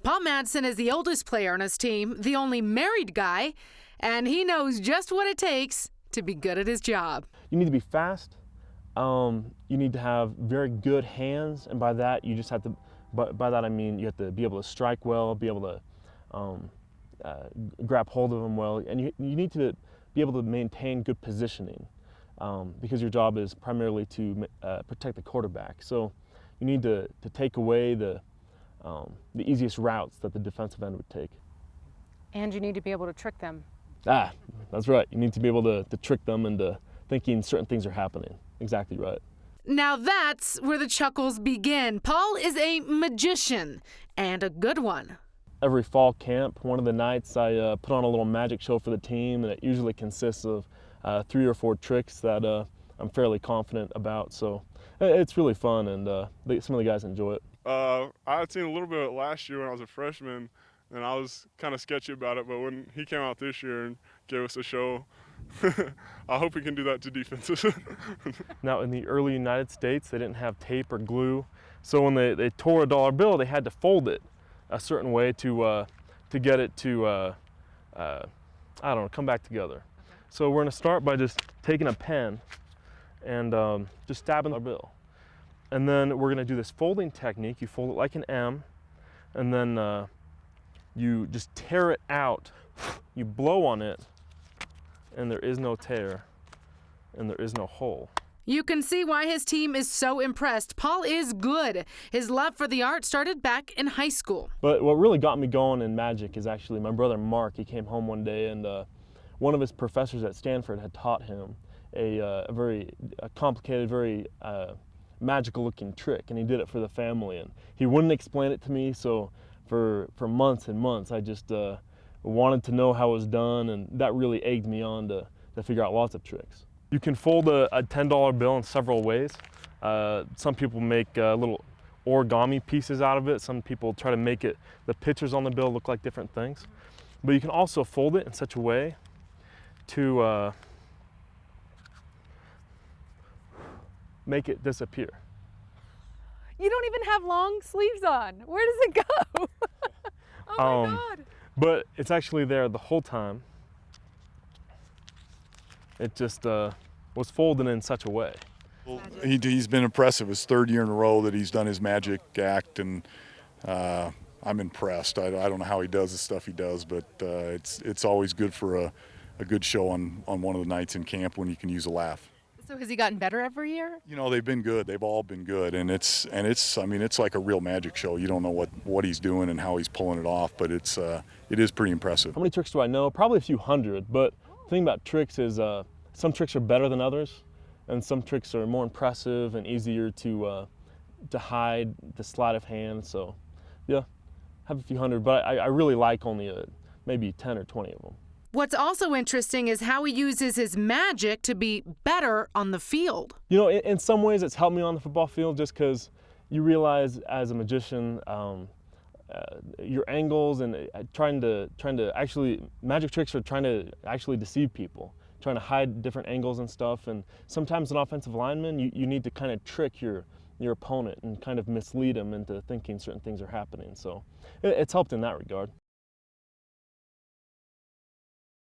Paul Madsen is the oldest player on his team, the only married guy, and he knows just what it takes to be good at his job. You need to be fast. You need to have very good hands, and by that you just have to. By that I mean you have to be able to strike well, be able to grab hold of them well, and you need to be able to maintain good positioning because your job is primarily to protect the quarterback. So you need to take away the easiest routes that the defensive end would take. And you need to be able to trick them. That's right. You need to be able to trick them into thinking certain things are happening. Exactly right. Now that's where the chuckles begin. Paul is a magician, and a good one. Every fall camp, one of the nights I put on a little magic show for the team, and it usually consists of 3 or 4 tricks that I'm fairly confident about. So it's really fun, and some of the guys enjoy it. I had seen a little bit of it last year when I was a freshman, and I was kind of sketchy about it, but when he came out this year and gave us a show, I hope he can do that to defenses. Now, in the early United States, they didn't have tape or glue, so when they tore a dollar bill, they had to fold it a certain way to get it to, I don't know, come back together. Okay. So we're gonna start by just taking a pen and just stabbing our bill. And then we're gonna do this folding technique. You fold it like an M, and then you just tear it out. You blow on it, and there is no tear, and there is no hole. You can see why his team is so impressed. Paul is good. His love for the art started back in high school. But what really got me going in magic is actually my brother Mark. He came home one day, and one of his professors at Stanford had taught him a very complicated, very magical looking trick, and he did it for the family, and he wouldn't explain it to me, so for months and months I just wanted to know how it was done, and that really egged me on to figure out lots of tricks. You can fold a $10 bill in several ways. Some people make little origami pieces out of it. Some people try to make the pictures on the bill look like different things. But you can also fold it in such a way to make it disappear. You don't even have long sleeves on. Where does it go? Oh my God. But it's actually there the whole time. It just was folded in such a way. Well, he's been impressive. It's 3rd year in a row that he's done his magic act, and I'm impressed. I don't know how he does the stuff he does, but it's always good for a good show on one of the nights in camp when you can use a laugh. So has he gotten better every year? You know, they've been good. They've all been good, and it's I mean, it's like a real magic show. You don't know what he's doing and how he's pulling it off, but it is pretty impressive. How many tricks do I know? Probably a few hundred, but the thing about tricks is some tricks are better than others, and some tricks are more impressive and easier to hide the sleight of hand. So yeah, have a few hundred, but I really like only maybe 10 or 20 of them. What's also interesting is how he uses his magic to be better on the field. You know, in some ways it's helped me on the football field, just because you realize as a magician your angles and trying to actually, magic tricks are trying to actually deceive people, trying to hide different angles and stuff. And sometimes an offensive lineman, you need to kind of trick your opponent and kind of mislead him into thinking certain things are happening. So it's helped in that regard.